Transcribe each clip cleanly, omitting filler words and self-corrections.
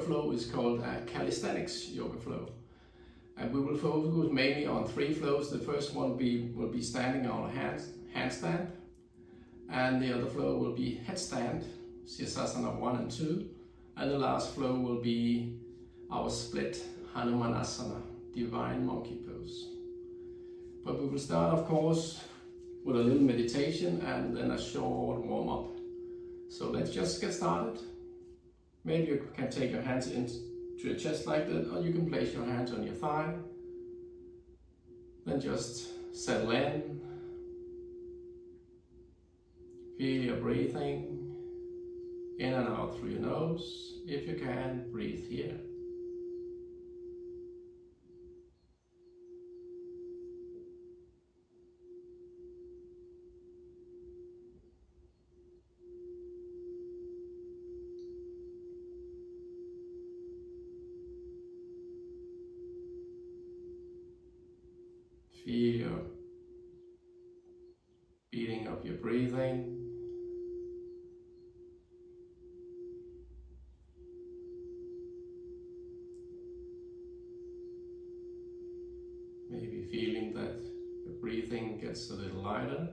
flow is called Calisthenics YogaFlow. And we will focus mainly on 3 flows. The first one will be standing on a handstand. And the other flow will be headstand, Sirsasana 1 and 2. And the last flow will be our split Hanumanasana, Divine Monkey Pose. But we will start, of course, with a little meditation and then a short warm-up. So let's just get started. Maybe you can take your hands into your chest like that, or you can place your hands on your thigh. Then just settle in. Feel your breathing in and out through your nose. If you can, breathe here. Feel your beating of your breathing. Maybe feeling that your breathing gets a little lighter.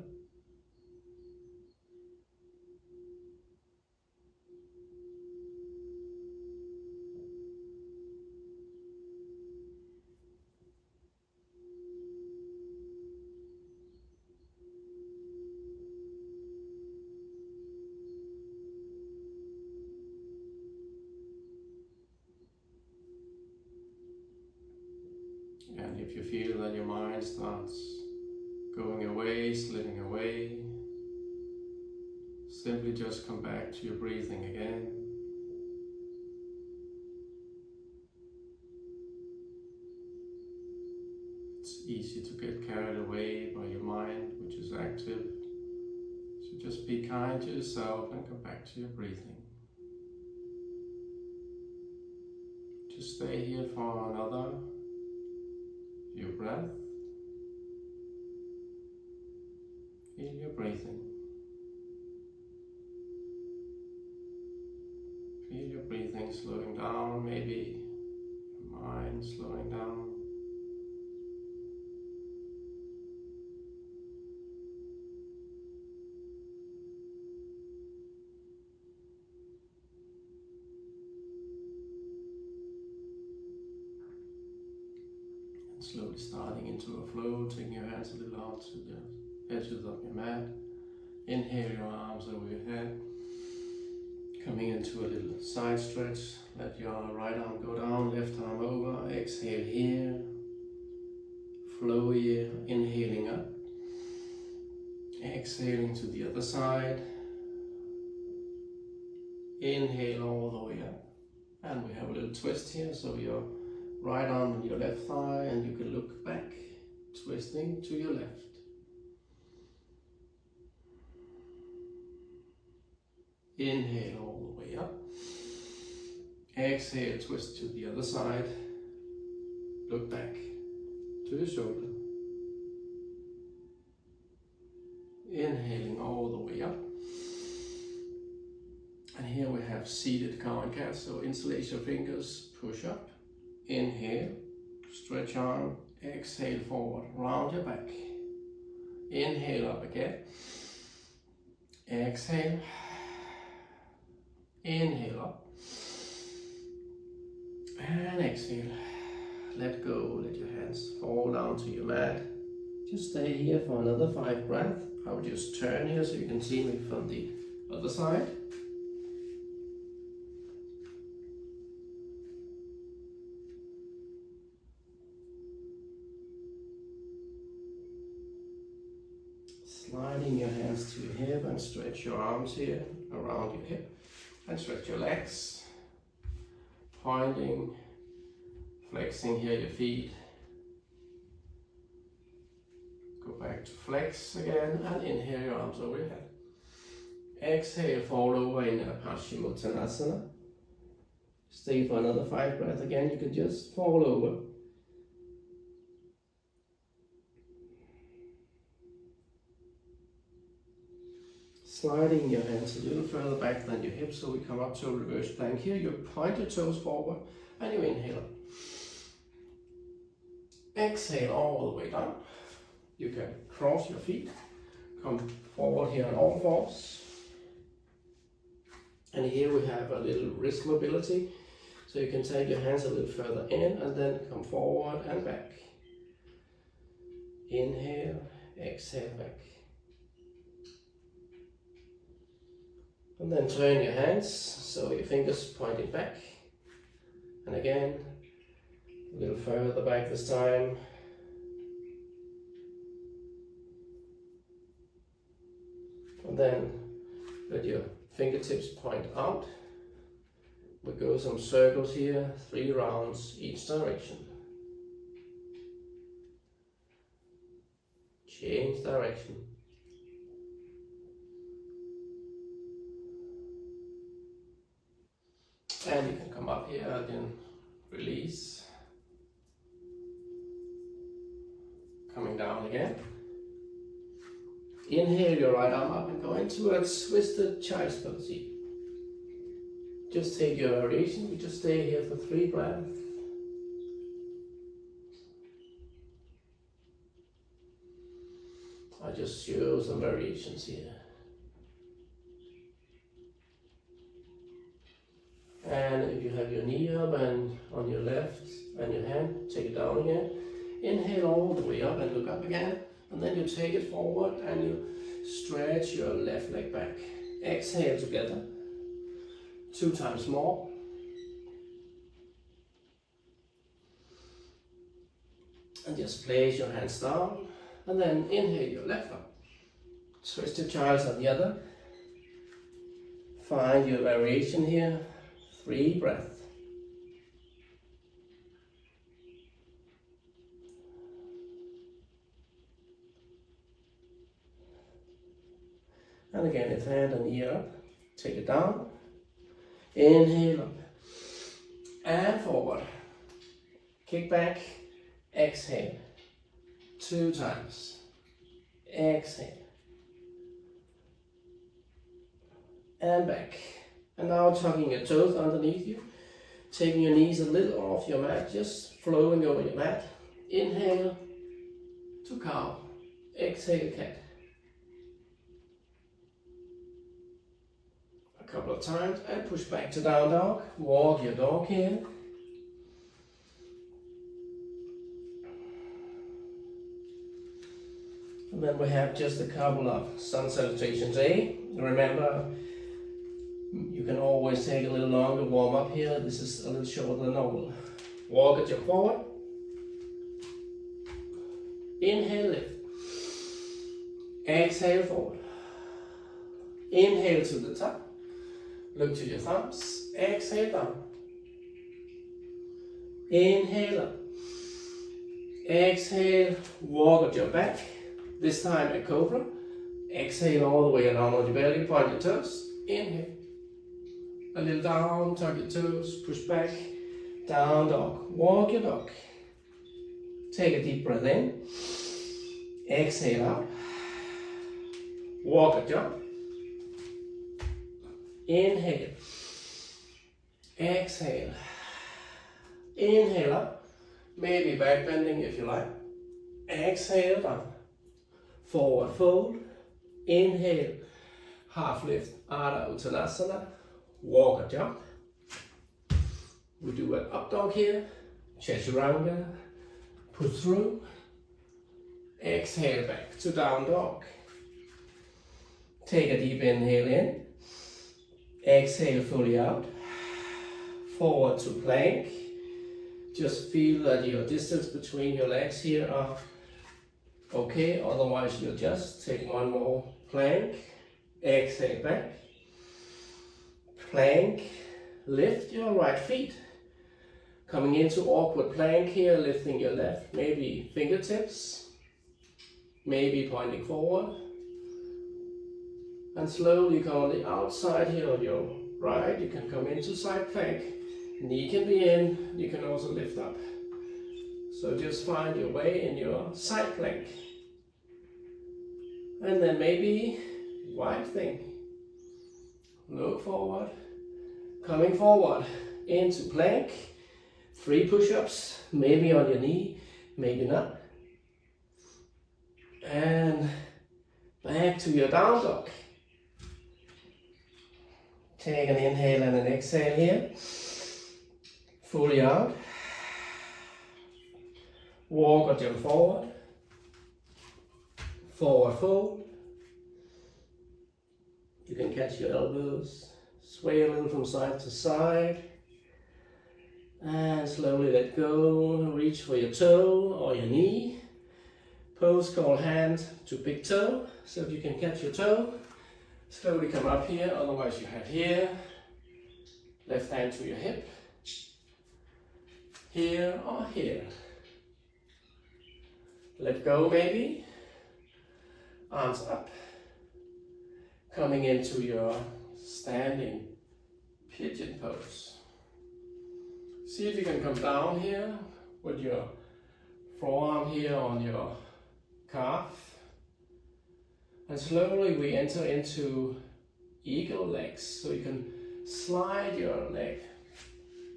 And if you feel that your mind starts going away, slipping away, simply just come back to your breathing again. It's easy to get carried away by your mind, which is active. So just be kind to yourself and come back to your breathing. Just stay here for another few breaths. Feel your breathing. Feel your breathing slowing down, maybe your mind slowing down. Slowly starting into a flow, taking your hands a little out to the edges of your mat. Inhale your arms over your head. Coming into a little side stretch. Let your right arm go down, left arm over. Exhale here. Flow here. Inhaling up. Exhaling to the other side. Inhale all the way up. And we have a little twist here, so your right arm on your left thigh, and you can look back, twisting to your left. Inhale all the way up. Exhale, twist to the other side. Look back to your shoulder. Inhaling all the way up. And here we have seated cow and cat, so interlace your fingers, push up. Inhale, stretch arm, exhale forward, round your back. Inhale up again. Exhale. Inhale up. And exhale. Let go, let your hands fall down to your mat. Just stay here for another 5 breaths. I will just turn here so you can see me from the other side. Sliding your hands to your hip and stretch your arms here around your hip and stretch your legs. Pointing, flexing here your feet. Go back to flex again and inhale your arms over your head. Exhale, fall over in a Paschimottanasana. Stay for another 5 breaths again. You can just fall over. Sliding your hands a little further back than your hips, so we come up to a reverse plank here. You point your toes forward and you inhale. Exhale all the way down. You can cross your feet, come forward here on all fours. And here we have a little wrist mobility. So you can take your hands a little further in and then come forward and back. Inhale, exhale back. And then turn your hands so your fingers pointing back. And again, a little further back this time. And then let your fingertips point out. We go some circles here, 3 rounds each direction. Change direction. And you can come up here and then release. Coming down again. Inhale your right arm up and go into a twisted child's pose. Just take your variation. We just stay here for 3 breaths. I just show some variations here. And if you have your knee up and on your left and your hand, take it down again. Inhale all the way up and look up again. And then you take it forward and you stretch your left leg back. Exhale together. 2 times more. And just place your hands down. And then inhale your left arm. Twist your child's on the other. Find your variation here. 3 breaths. And again, if hand and knee up, take it down. Inhale up. And forward. Kick back. Exhale. 2 times. Exhale. And back. And now tucking your toes underneath you. Taking your knees a little off your mat, just flowing over your mat. Inhale to cow. Exhale cat. A couple of times and push back to down dog. Walk your dog here. And then we have just a couple of sun salutations. Remember, you can always take a little longer warm up here. This is a little shorter than normal. Walk at your forward. Inhale, lift. Exhale, forward. Inhale to the top. Look to your thumbs. Exhale, down. Inhale, up. Exhale, walk at your back. This time a cobra. Exhale all the way around on your belly. Point your toes. Inhale. A little down, tuck your toes, push back, down dog, walk your dog. Take a deep breath in, exhale out, walk a jump, inhale, exhale, inhale up, maybe back bending if you like, exhale down, forward fold, inhale, half lift, Ardha Uttanasana. Walk a jump. We do an up dog here. Chaturanga. Push through. Exhale back to down dog. Take a deep inhale in. Exhale fully out. Forward to plank. Just feel that your distance between your legs here are okay. Otherwise you'll just take one more plank. Exhale back. Plank, lift your right feet. Coming into awkward plank here, lifting your left, maybe fingertips, maybe pointing forward. And slowly come on the outside here of your right, you can come into side plank. Knee can be in, you can also lift up. So just find your way in your side plank. And then maybe Wide thing. Look forward. Coming forward into plank. 3 push-ups, maybe on your knee, maybe not. And back to your down dog. Take an inhale and an exhale here. Fully out. Walk or jump forward. Forward fold. You can catch your elbows. Sway a little from side to side. And slowly let go. Reach for your toe or your knee. Pose called hand to big toe. So if you can catch your toe, slowly come up here. Otherwise you have here. Left hand to your hip. Here or here. Let go maybe. Arms up. Coming into your standing pigeon pose. See if you can come down here with your forearm here on your calf. And slowly we enter into eagle legs. So you can slide your leg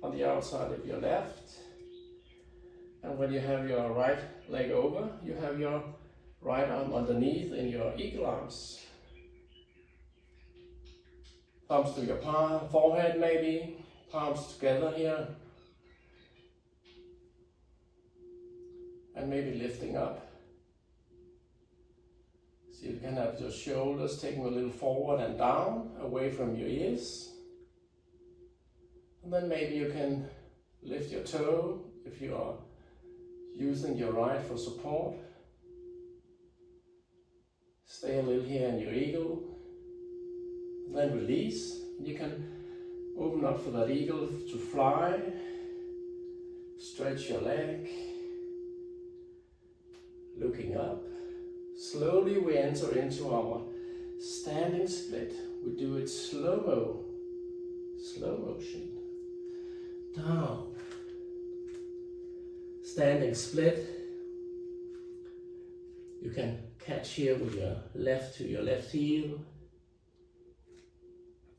on the outside of your left. And when you have your right leg over, you have your right arm underneath in your eagle arms. Thumbs to your forehead maybe, palms together here. And maybe lifting up. So you can have your shoulders taking a little forward and down, away from your ears. And then maybe you can lift your toe if you are using your right for support. Stay a little here in your eagle. And then release. You can open up for that eagle to fly. Stretch your leg. Looking up. Slowly we enter into our standing split. We do it slow motion. Down. Standing split. You can catch here with your left to your left heel.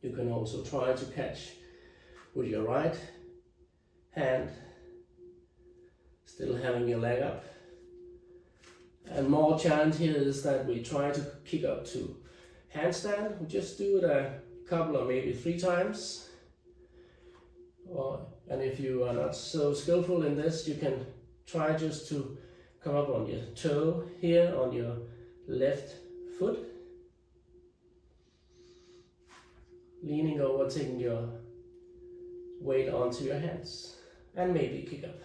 You can also try to catch with your right hand, still having your leg up. And more challenge here is that we try to kick up to handstand. We just do it a couple or maybe 3 times. And if you are not so skillful in this, you can try just to come up on your toe here on your left foot. Leaning over, taking your weight onto your hands. And maybe kick up.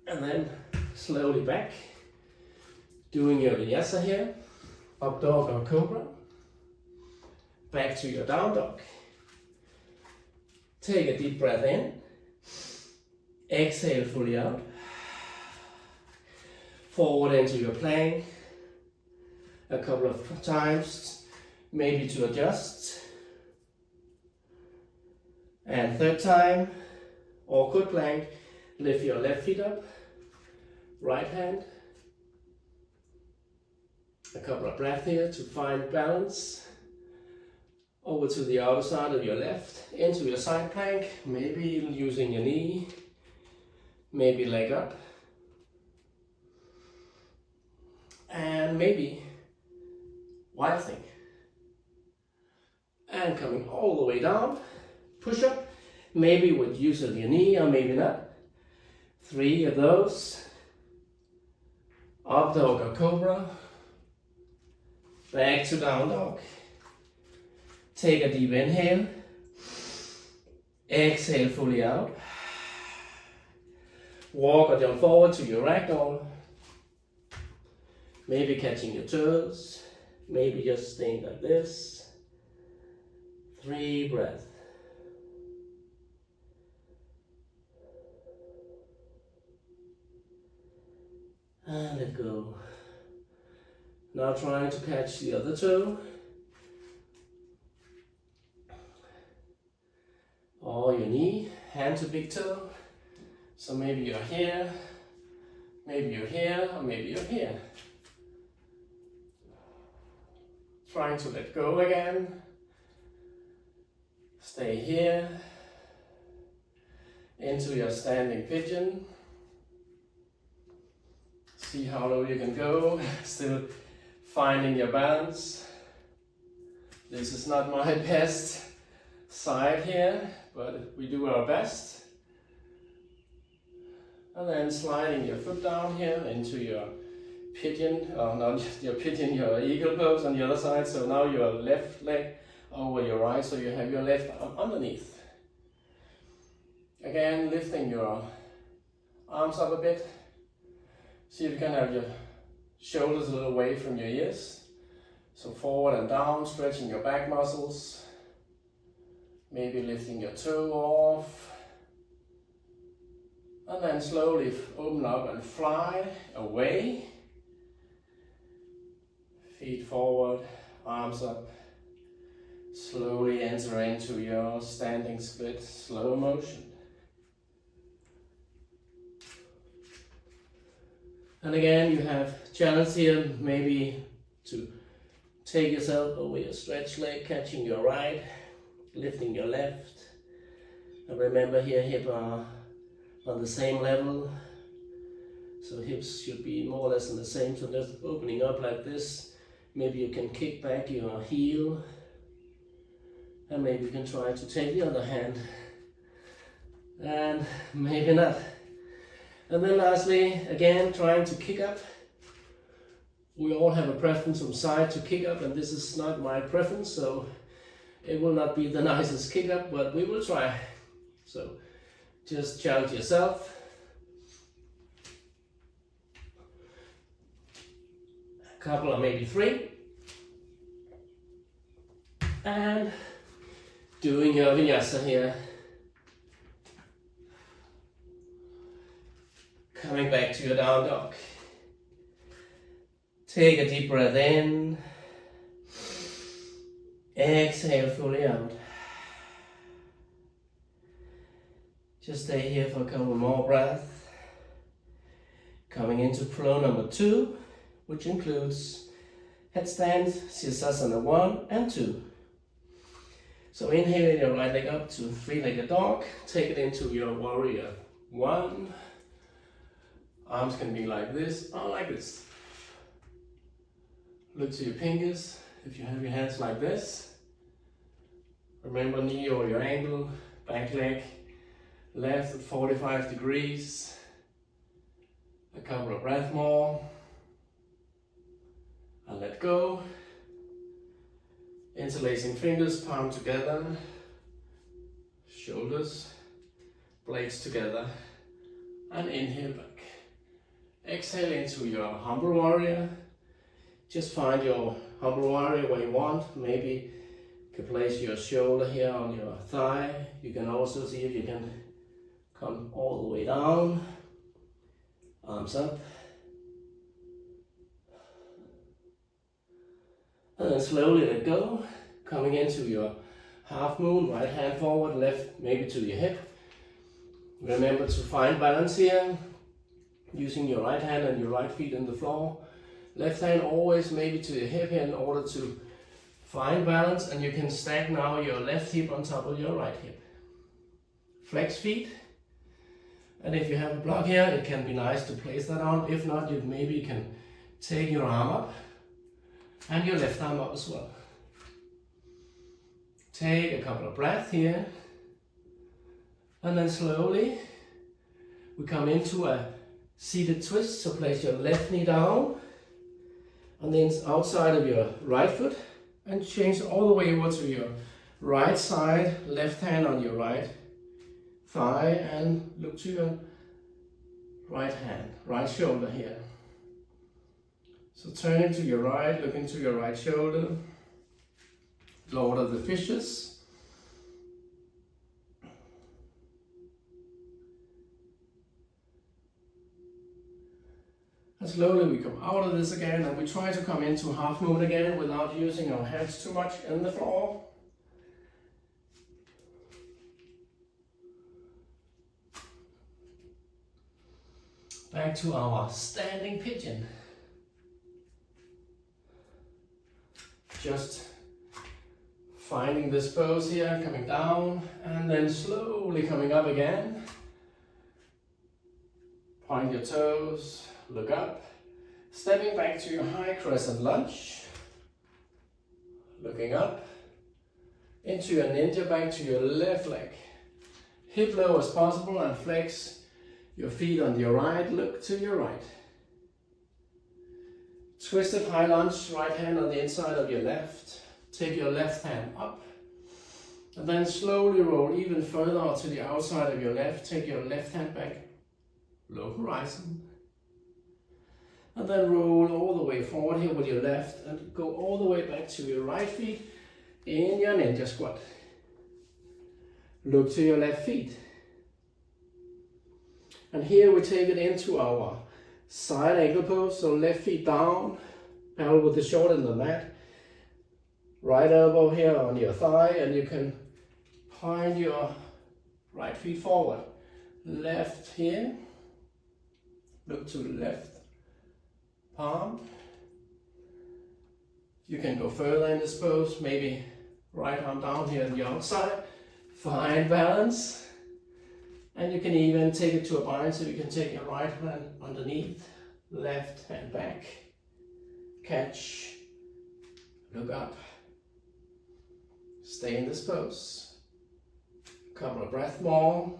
And then slowly back, doing your vinyasa here, up dog or cobra, back to your down dog. Take a deep breath in, exhale fully out, forward into your plank, a couple of times, maybe to adjust, and 3rd time, awkward plank, lift your left feet up, right hand, a couple of breaths here to find balance, over to the other side of your left, into your side plank, maybe using your knee, maybe leg up, and maybe wild thing. And coming all the way down, push up, maybe with use of your knee or maybe not. 3 of those. Up dog or cobra. Back to down dog. Take a deep inhale. Exhale fully out. Walk or jump forward to your ragdoll. Maybe catching your toes. Maybe just staying like this. 3 breaths. And let go. Now trying to catch the other toe. Or your knee, hand to big toe. So maybe you're here, Maybe you're here, or maybe you're here. Trying to let go again. Stay here. Into your standing pigeon. See how low you can go. Still finding your balance. This is not my best side here, but we do our best. And then sliding your foot down here into your pigeon, or not your pigeon, your eagle pose on the other side. So now your left leg over your right, so you have your left arm underneath. Again, lifting your arms up a bit. See if you can have your shoulders a little away from your ears. So forward and down, stretching your back muscles. Maybe lifting your toe off. And then slowly open up and fly away. Feet forward, arms up. Slowly enter into your standing split, slow motion. And again, you have challenge here, maybe to take yourself over your stretch leg, catching your right, lifting your left. And remember here, hip are on the same level. So hips should be more or less on the same, so just opening up like this. Maybe you can kick back your heel. And maybe you can try to take the other hand. And maybe not. And then lastly, again, trying to kick up. We all have a preference from side to kick up, and this is not my preference, so it will not be the nicest kick up, but we will try. So just challenge yourself. A couple or maybe 3. And doing your vinyasa here. Coming back to your down dog. Take a deep breath in. Exhale fully out. Just stay here for a couple more breaths. Coming into flow number 2, which includes headstand, Sirsasana 1 and 2. So inhaling your right leg up to 3-legged dog. Take it into your warrior 1. Arms can be like this or like this. Look to your fingers. If you have your hands like this, remember knee over your ankle, back leg, left at 45 degrees. A couple of breaths more. And let go. Interlacing fingers, palm together. Shoulders, blades together. And inhale back. Exhale into your humble warrior. Just find your humble warrior where you want. Maybe you can place your shoulder here on your thigh. You can also see if you can come all the way down. Arms up. And then slowly let go. Coming into your half moon. Right hand forward, left maybe to your hip. Remember to find balance here. Using your right hand and your right feet on the floor. Left hand always maybe to your hip here in order to find balance, and you can stack now your left hip on top of your right hip. Flex feet, and if you have a block here, it can be nice to place that on. If not, you maybe can take your arm up and your left arm up as well. Take a couple of breaths here, and then slowly we come into a seated twist. So place your left knee down on the outside of your right foot and change all the way over to your right side, left hand on your right thigh, and look to your right hand, right shoulder here. So turning to your right, look into your right shoulder, Lord of the Fishes. And slowly we come out of this again, and we try to come into half moon again without using our hands too much in the floor. Back to our standing pigeon. Just finding this pose here, coming down and then slowly coming up again. Point your toes, look up, stepping back to your high crescent lunge, looking up, into your ninja, back to your left leg. Hip low as possible and flex your feet on your right, look to your right. Twisted high lunge, right hand on the inside of your left. Take your left hand up and then slowly roll even further to the outside of your left. Take your left hand back, low horizon. And then roll all the way forward here with your left and go all the way back to your right feet in your ninja squat. Look to your left feet. And here we take it into our side ankle pose. So left feet down, parallel with the shoulder in the mat. Right elbow here on your thigh, and you can point your right feet forward. Left here. Look to the left palm. You can go further in this pose, maybe right arm down here on the outside. Find balance. And you can even take it to a bind, so you can take your right hand underneath, left hand back, catch, look up, stay in this pose. A couple of breaths more.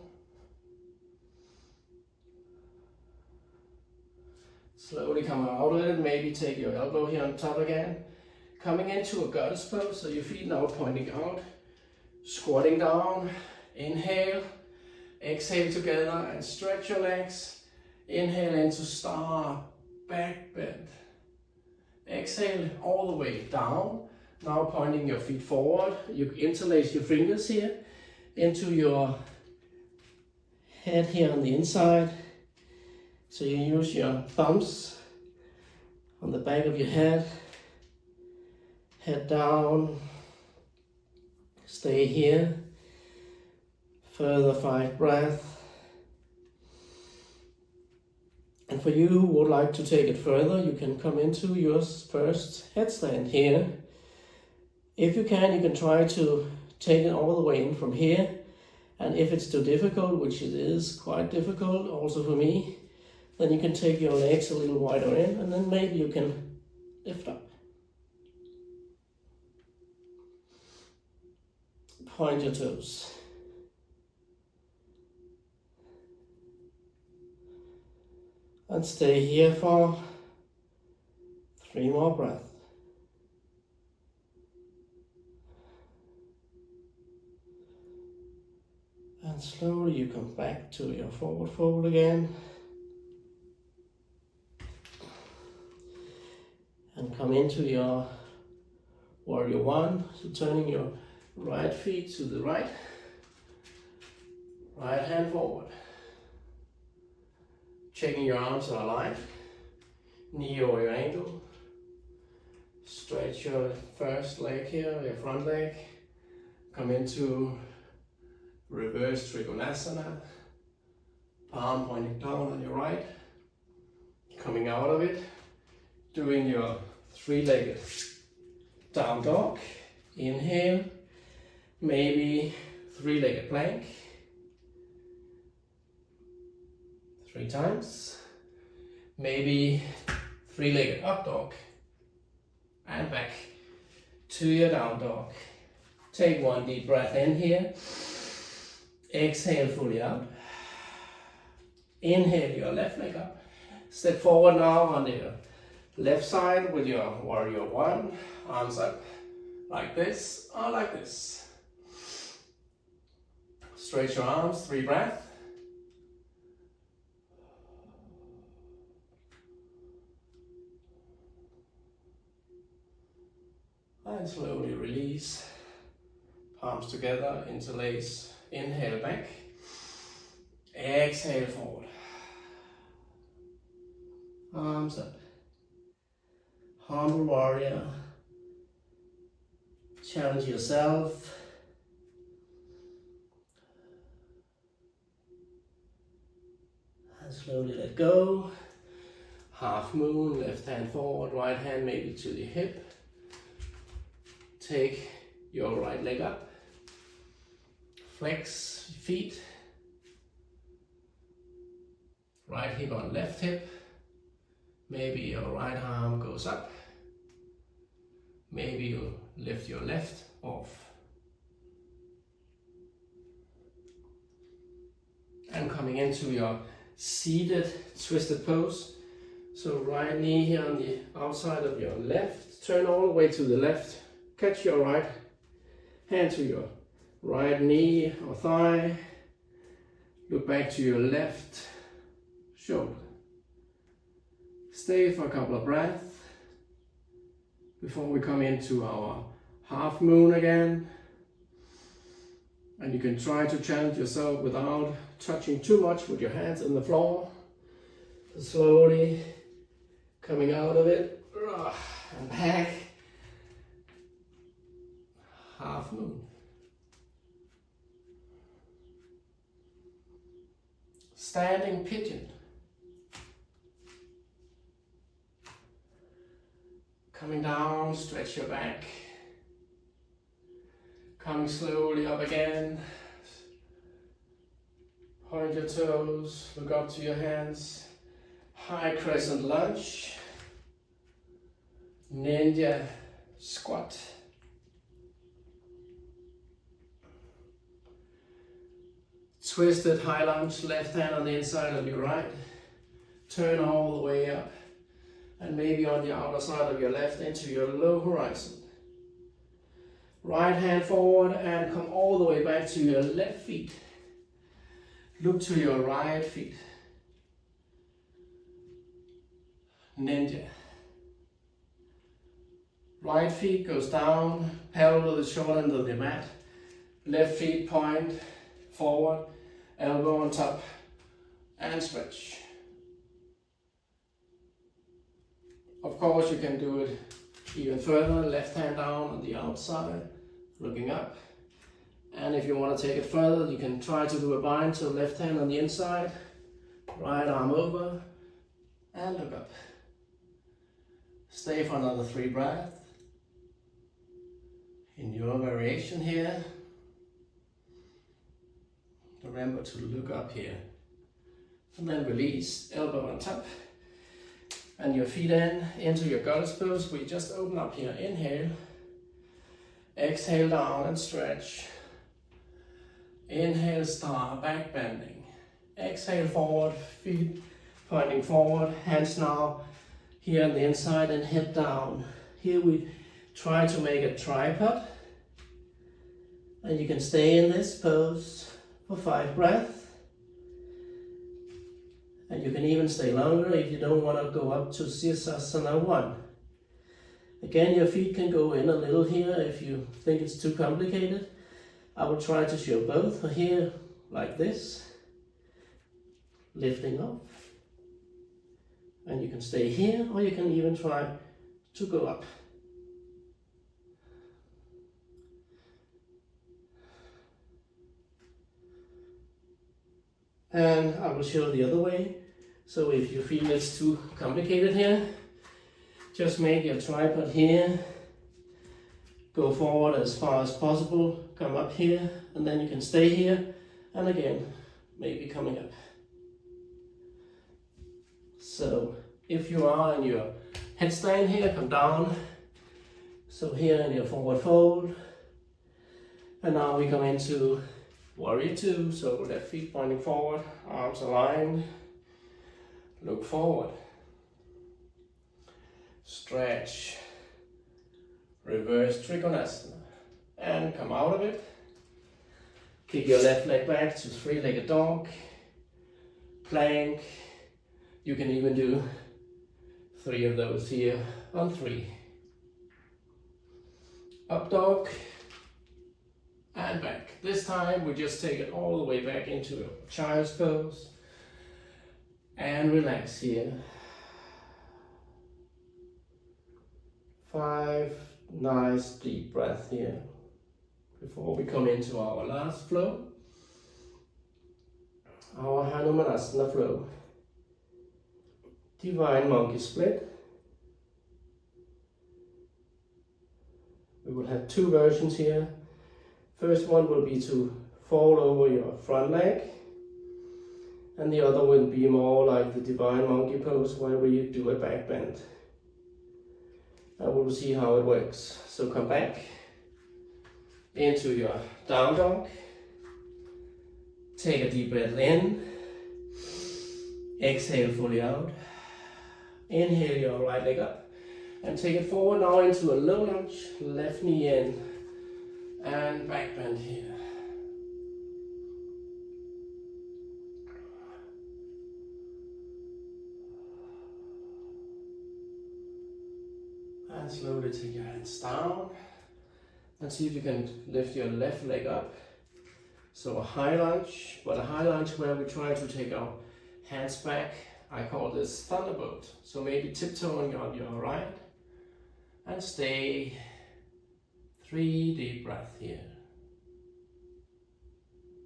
Slowly come out of it, maybe take your elbow here on top again. Coming into a goddess pose, so your feet now pointing out, squatting down, inhale. Exhale together and stretch your legs. Inhale into star, back bend. Exhale all the way down. Now pointing your feet forward. You interlace your fingers here into your head here on the inside. So you use your thumbs on the back of your head. Head down. Stay here. Further 5 breaths. And for you who would like to take it further, you can come into your first headstand here. If you can try to take it all the way in from here. And if it's too difficult, which it is quite difficult also for me, then you can take your legs a little wider in, and then maybe you can lift up. Point your toes. And stay here for 3 more breaths. And slowly you come back to your forward fold again. And come into your warrior one. So turning your right feet to the right. Right hand forward. Checking your arms are aligned, knee over your ankle. Stretch your first leg here, your front leg. Come into reverse Trikonasana. Palm pointing down on your right. Coming out of it, doing your 3-legged down dog. Inhale, maybe 3-legged plank. 3 times, maybe 3-legged up dog, and back to your down dog. Take 1 deep breath in here, exhale fully out, inhale your left leg up, step forward now on the left side with your warrior one, arms up like this or like this. Stretch your arms, 3 breaths. And slowly release, palms together, interlace, inhale back, exhale forward, arms up, humble warrior, challenge yourself, and Slowly let go. Half moon, left hand forward, right hand maybe to the hip. Take your right leg up. Flex feet. Right hip on left hip. Maybe your right arm goes up. Maybe you lift your left off. And coming into your seated twisted pose. So right knee here on the outside of your left. Turn all the way to the left. Catch your right hand to your right knee or thigh. Look back to your left shoulder. Stay for a couple of breaths before we come into our half moon again. And you can try to challenge yourself without touching too much with your hands on the floor. Slowly coming out of it and back. Half moon. Standing pigeon. Coming down, stretch your back. Coming slowly up again. Point your toes, look up to your hands. High crescent lunge. Ninja squat. Twisted high lunge, left hand on the inside of your right. Turn all the way up. And maybe on the outer side of your left into your low horizon. Right hand forward and come all the way back to your left feet. Look to your right feet. Ninja. Right feet goes down, parallel to the short end of the mat. Left feet point forward, elbow on top, and stretch. Of course, you can do it even further, left hand down on the outside, looking up. And if you want to take it further, you can try to do a bind, so left hand on the inside, right arm over, and look up. Stay for another 3 breaths. In your variation here, remember to look up here. And then release, elbow on top. And your feet into your goddess pose. We just open up here. Inhale. Exhale down and stretch. Inhale, star, back bending. Exhale forward, feet pointing forward. Hands now here on the inside and head down. Here we try to make a tripod. And you can stay in this pose for 5 breaths. And you can even stay longer if you don't want to go up to Sirsasana 1. Again, your feet can go in a little here if you think it's too complicated. I will try to show both. Here, like this, lifting up. And you can stay here, or you can even try to go up. And I will show the other way. So if you feel it's too complicated here, just make your tripod here. Go forward as far as possible. Come up here, and then you can stay here. And again, maybe coming up. So if you are in your headstand here, come down. So here in your forward fold. And now we come into Warrior 2, so left feet pointing forward, arms aligned, look forward, stretch, reverse Trikonasana, and come out of it. Kick your left leg back to 3-legged dog, plank. You can even do 3 of those here on 3. Up dog. And back. This time we just take it all the way back into a child's pose. And relax here. 5 nice deep breaths here before we come into our last flow. Our Hanumanasana flow. Divine Monkey Split. We will have two versions here. First one will be to fall over your front leg, and the other will be more like the Divine Monkey pose where we do a back bend. And we'll see how it works. So come back into your down dog. Take a deep breath in. Exhale fully out. Inhale your right leg up. And take it forward now into a low lunge. Left knee in. And back bend here. And slowly take your hands down. And see if you can lift your left leg up. So a high lunge, but a high lunge where we try to take our hands back. I call this thunderbolt. So maybe tiptoeing on your right. And stay 3 deep breaths here.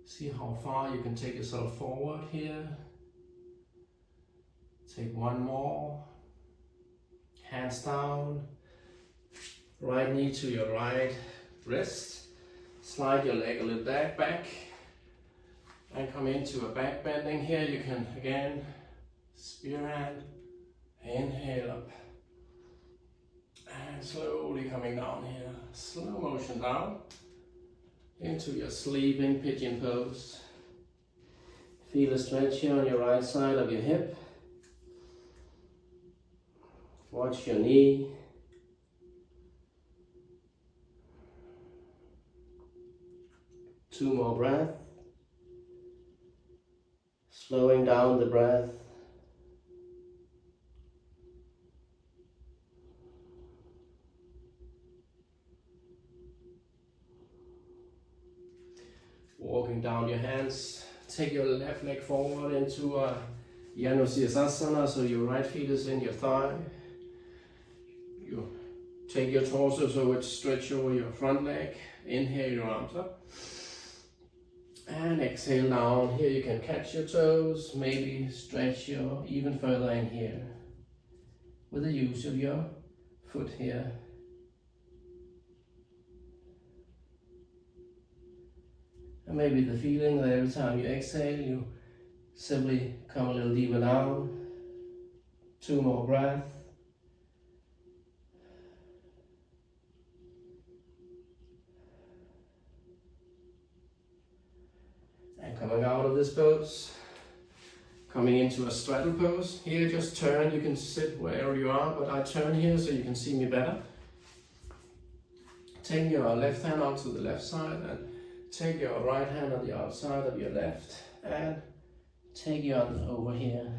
See how far you can take yourself forward here. Take one more. Hands down. Right knee to your right wrist. Slide your leg a little back. And come into a back bending here. You can again spear hand. Inhale up. And slowly coming down here. Slow motion down. Into your sleeping pigeon pose. Feel a stretch here on your right side of your hip. Watch your knee. Two more breaths. Slowing down the breath. Walking down your hands. Take your left leg forward into a Janusirsasana, so your right feet is in your thigh. You take your torso so it's stretch over your front leg. Inhale your arms up. And exhale down. Here you can catch your toes, maybe stretch your even further in here with the use of your foot here. And maybe the feeling that every time you exhale, you simply come a little deeper down. Two more breaths. And coming out of this pose, coming into a straddle pose. Here just turn, you can sit wherever you are, but I turn here so you can see me better. Take your left hand onto the left side and take your right hand on the outside of your left and take your other over here.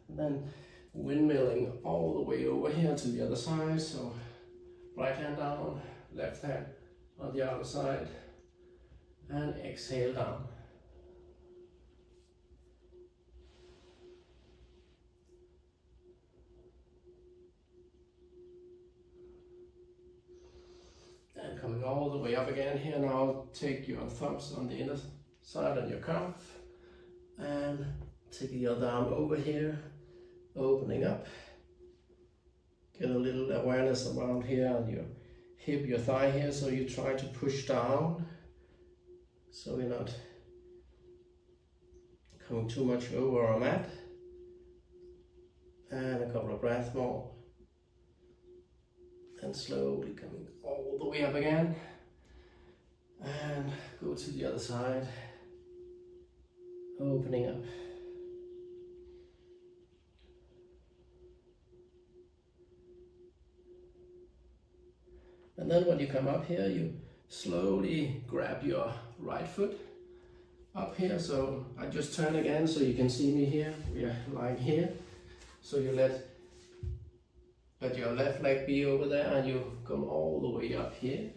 And then windmilling all the way over here to the other side. So right hand down, left hand on the other side, and exhale down. And coming all the way up again here now, take your thumbs on the inner side of your calf and take the other arm over here, opening up. Get a little awareness around here on your hip, your thigh here, so you try to push down so you're not coming too much over our mat. And a couple of breaths more. And slowly coming all the way up again. And go to the other side. Opening up. And then when you come up here, you slowly grab your right foot up here. So I just turn again so you can see me here. We are lying here. So you let your left leg be over there and you come all the way up here.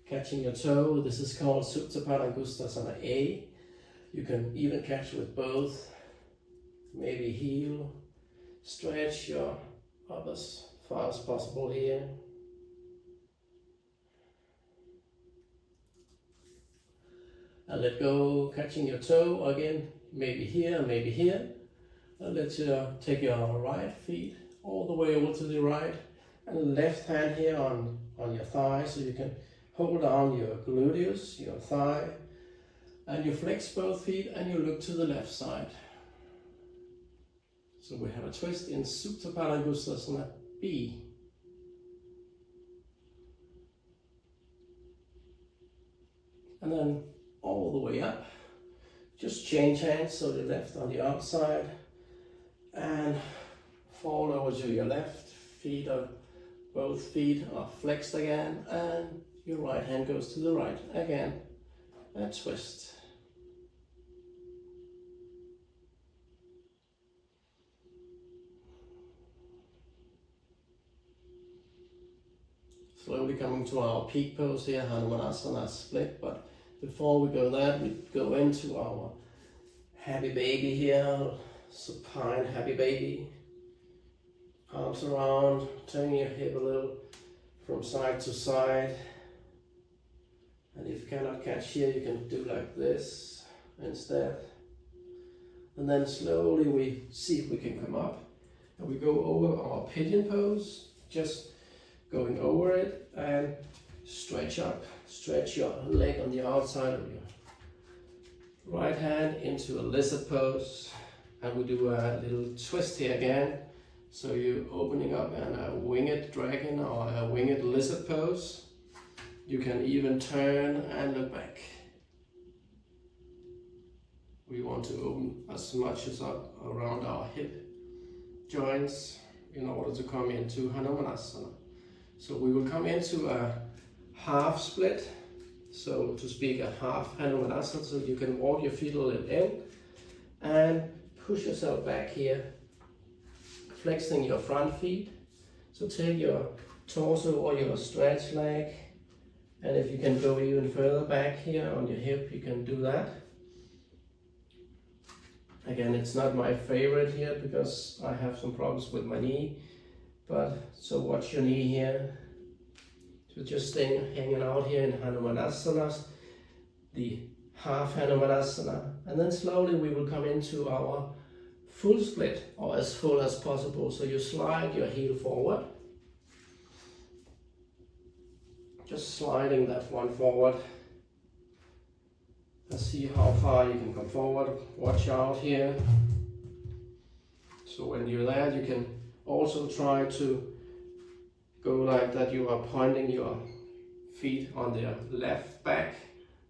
Catching your toe. This is called Supta Padangusthasana A. You can even catch with both. Maybe heel. Stretch your up as far as possible here. And let go, catching your toe again, maybe here, maybe here. And let's take your right feet all the way over to the right, and left hand here on your thigh, so you can hold down your gluteus, your thigh, and you flex both feet and you look to the left side. So we have a twist in Supta Padangustasana B. And then all the way up. Just change hands, so the left on the outside, and fall over to your left. Both feet are flexed again, and your right hand goes to the right again. A twist. Slowly coming to our peak pose here, Hanumanasana split, but before we go that, we go into our happy baby here, supine happy baby. Arms around, turning your hip a little from side to side. And if you cannot catch here, you can do like this instead. And then slowly we see if we can come up. And we go over our pigeon pose, just going over it, and stretch up. Stretch your leg on the outside of your right hand into a lizard pose. And we do a little twist here again. So you're opening up in a winged dragon or a winged lizard pose. You can even turn and look back. We want to open as much as up around our hip joints in order to come into Hanumanasana. So we will come into a half split, so to speak a half Hanumanasana, so you can walk your feet a little in and push yourself back here, flexing your front feet. So take your torso or your stretch leg, and if you can go even further back here on your hip, you can do that. Again, it's not my favorite here because I have some problems with my knee, but so watch your knee here. So just staying hanging out here in Hanumanasana, the half Hanumanasana, and then slowly we will come into our full split, or as full as possible. So you slide your heel forward, just sliding that one forward. Let's see how far you can come forward. Watch out here. So when you're there, you can also try to go like that. You are pointing your feet on the left back.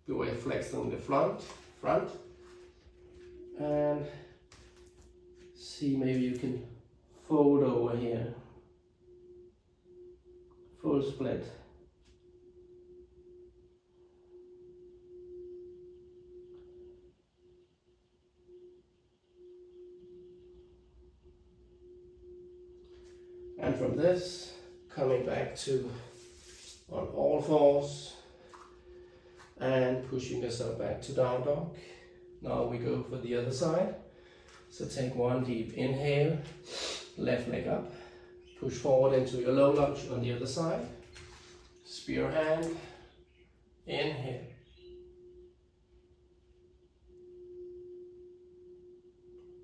You are flexing the front. And see, maybe you can fold over here. Full split. And from this, coming back to on all fours and pushing yourself back to down dog. Now we go for the other side. So take one deep inhale, left leg up, push forward into your low lunge on the other side. Spear hand, inhale.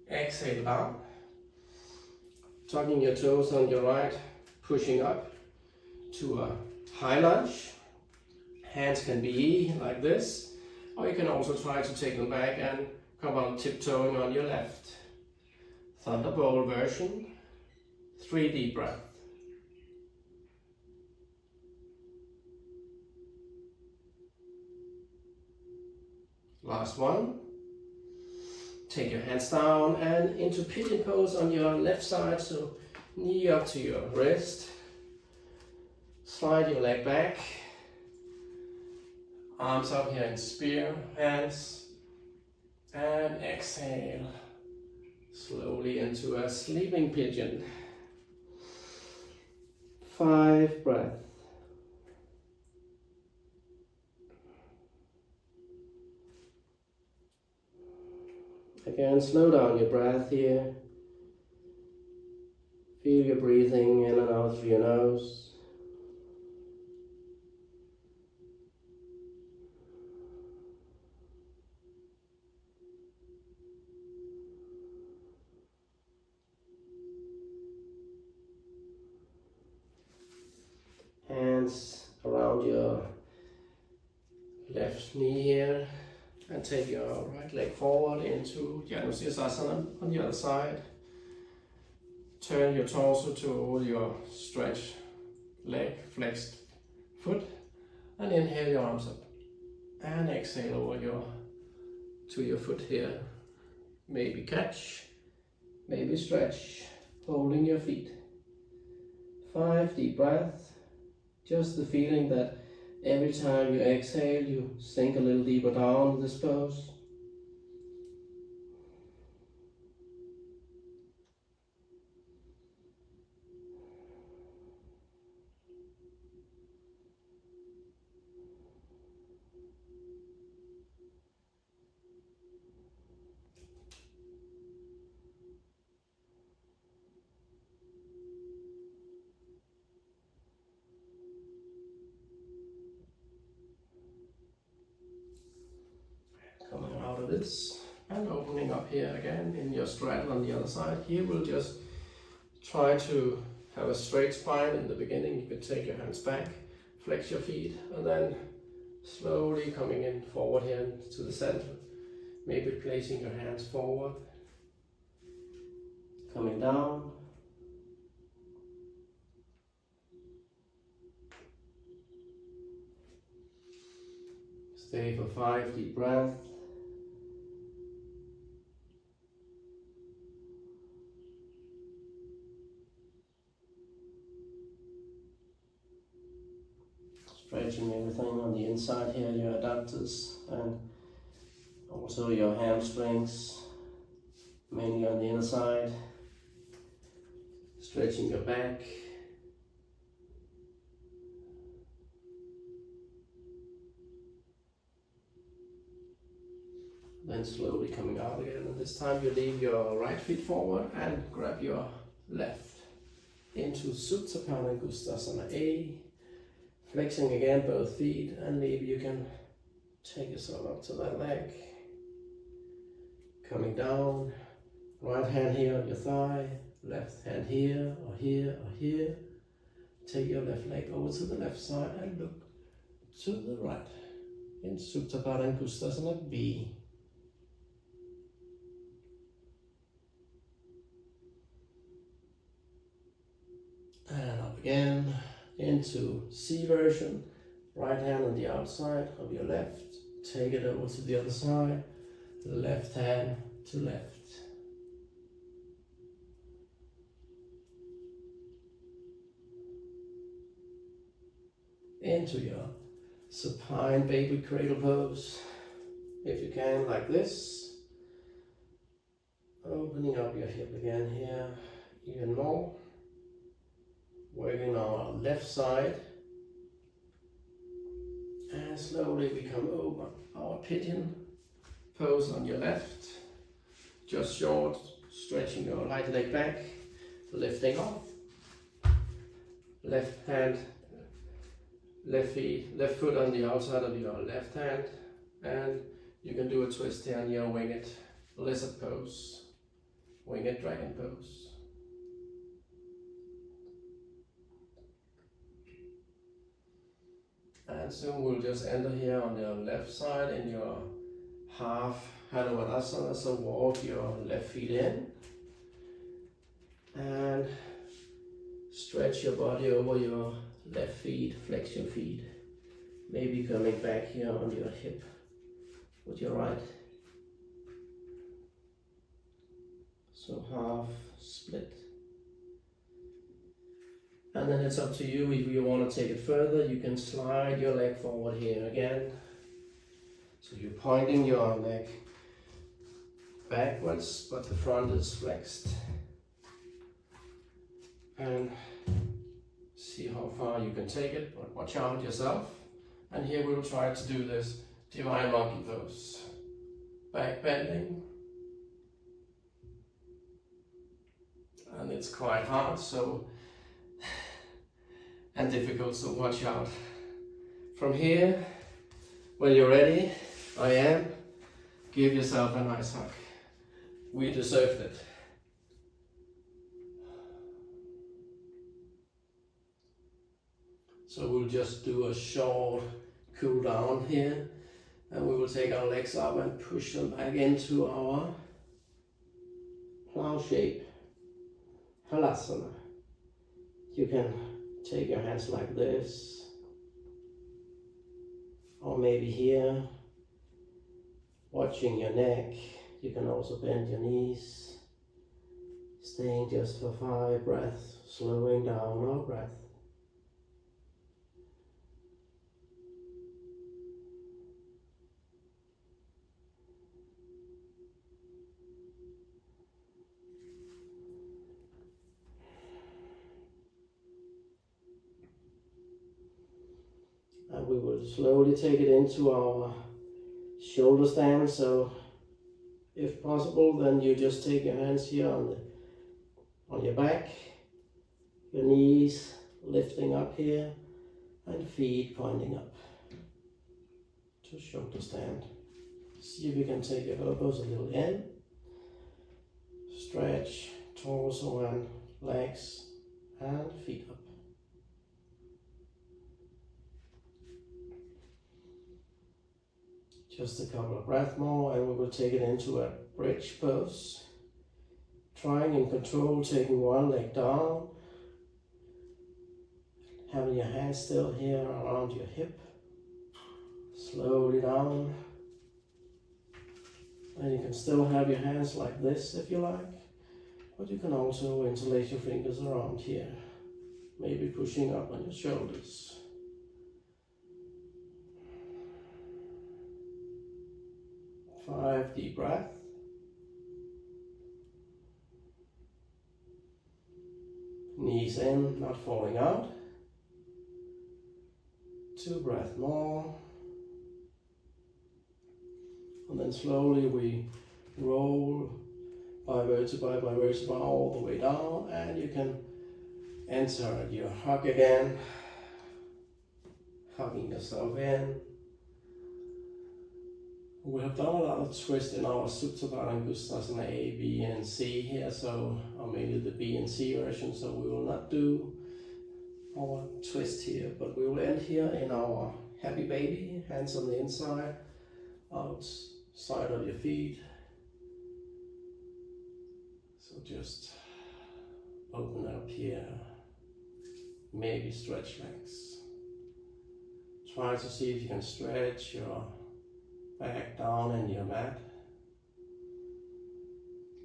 Exhale down. Tucking your toes on your right, pushing up to a high lunge. Hands can be like this, or you can also try to take them back and come on tiptoeing on your left. Thunderbolt version. 3 deep breaths. Last one. Take your hands down and into pigeon pose on your left side, so knee up to your wrist. Slide your leg back. Arms up here in spear, hands. And exhale. Slowly into a sleeping pigeon. 5 breaths. Again, slow down your breath here. Feel your breathing in and out through your nose. hands around your left knee here and take your right leg forward into Janusirasana on the other side. Turn your torso to your stretched leg, flexed foot, and inhale your arms up and exhale over to your foot here. Maybe catch, maybe stretch, holding your feet. 5 deep breaths. Just the feeling that every time you exhale, you sink a little deeper down in this pose. Coming out of this and opening up here again in your straddle on the other side. Here we'll just try to have a straight spine in the beginning. You can take your hands back, flex your feet, and then slowly coming in forward here to the center. Maybe placing your hands forward, coming down. Stay for 5 deep breaths. Stretching everything on the inside here, your adductors and also your hamstrings, mainly on the inner side. Stretching your back. Then slowly coming out again, and this time you leave your right feet forward and grab your left into Supta Padangusthasana A. Flexing again both feet, and maybe you can take yourself up to that leg. Coming down, right hand here on your thigh, left hand here or here or here. Take your left leg over to the left side and look to the right in Supta Padangusthasana B. And up again into C version. Right hand on the outside of your left. Take it over to the other side. Left hand to left. Into your supine baby cradle pose. If you can, like this. Opening up your hip again here, even more. Working on our left side. And slowly we come over our pigeon pose on your left. Just short, stretching your right leg back, lifting off. Left hand, left foot on the outside of your left hand. And you can do a twist here on your winged lizard pose, winged dragon pose. And soon we'll just enter here on your left side in your half Hanumanasana. So walk your left feet in and stretch your body over your left feet, flex your feet. Maybe coming back here on your hip with your right. So half split. And then it's up to you. If you want to take it further, you can slide your leg forward here again. So you're pointing your leg backwards, but the front is flexed. And see how far you can take it, but watch out yourself. And here we'll try to do this divine monkey pose. Back bending. And it's quite hard, and difficult, so watch out. From here, when you're ready, give yourself a nice hug. We deserved it. So we'll just do a short cool down here, and we will take our legs up and push them back into our plow shape, Halasana. You can take your hands like this, or maybe here, watching your neck. You can also bend your knees, staying just for 5 breaths, slowing down our breath. And we will slowly take it into our shoulder stand. So if possible, then you just take your hands here on your back, your knees lifting up here, and feet pointing up to shoulder stand. See if you can take your elbows a little in. Stretch torso and legs and feet up. Just a couple of breaths more and we will take it into a bridge pose. Trying in control, taking one leg down. Having your hands still here around your hip. Slowly down. And you can still have your hands like this if you like. But you can also interlace your fingers around here. Maybe pushing up on your shoulders. Five deep breaths. Knees in, not falling out. 2 breaths more. And then slowly we roll by vertebra all the way down, and you can enter your hug again, hugging yourself in. We have done a lot of twist in our Supta Baddha A, B, and C here, so mainly the B and C version, so we will not do our twist here, but we will end here in our happy baby, hands on the inside, outside of your feet. So just open up here, maybe stretch legs. Try to see if you can stretch your back down in your mat,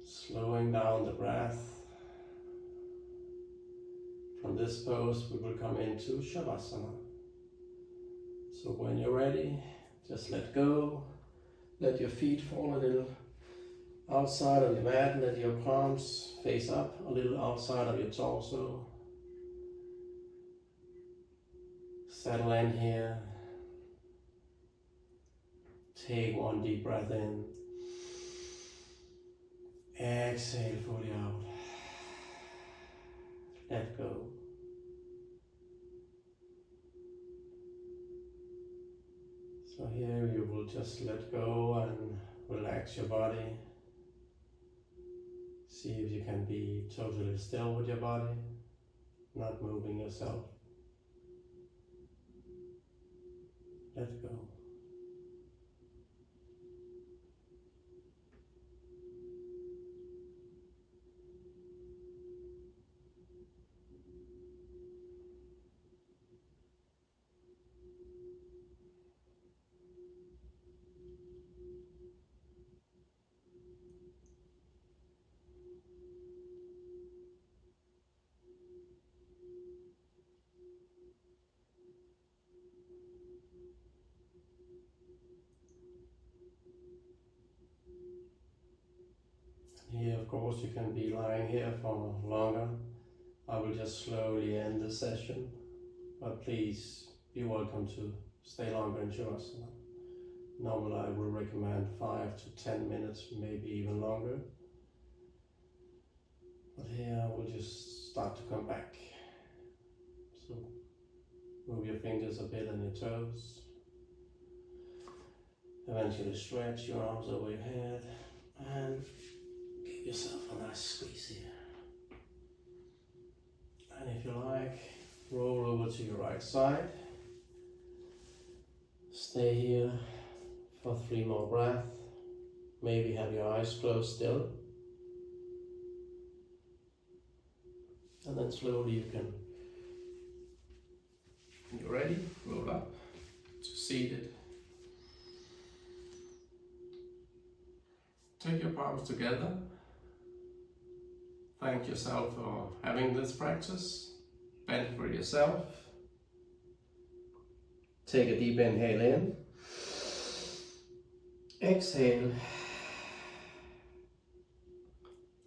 slowing down the breath. From this pose we will come into Shavasana. So when you're ready, just let go, let your feet fall a little outside of your mat, let your palms face up a little outside of your torso. Settle in here. Take one deep breath in. Exhale fully out. Let go. So here you will just let go and relax your body. See if you can be totally still with your body, not moving yourself. Let go. Here, of course, you can be lying here for longer. I will just slowly end the session, but please be welcome to stay longer in Shavasana. Normally I will recommend 5 to 10 minutes, maybe even longer. But here I will just start to come back. So move your fingers a bit on your toes. Eventually stretch your arms over your head and give yourself a nice squeeze here. And if you like, Roll over to your right side. Stay here for 3 more breaths. Maybe have your eyes closed still. And then slowly you can, when you're ready, roll up to seated. Take your palms together. Thank yourself for having this practice. Bend for yourself. Take a deep inhale in. Exhale.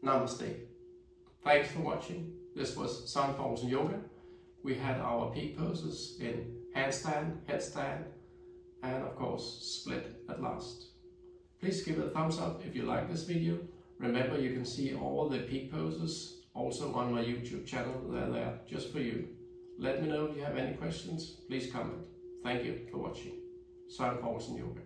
Namaste. Thanks for watching. This was Sun Forms and Yoga. We had our peak poses in handstand, headstand, and of course split at last. Please give it a thumbs up if you like this video. Remember, you can see all the peak poses also on my YouTube channel. They're there just for you. Let me know if you have any questions. Please comment. Thank you for watching. Sun Forms and Yoga.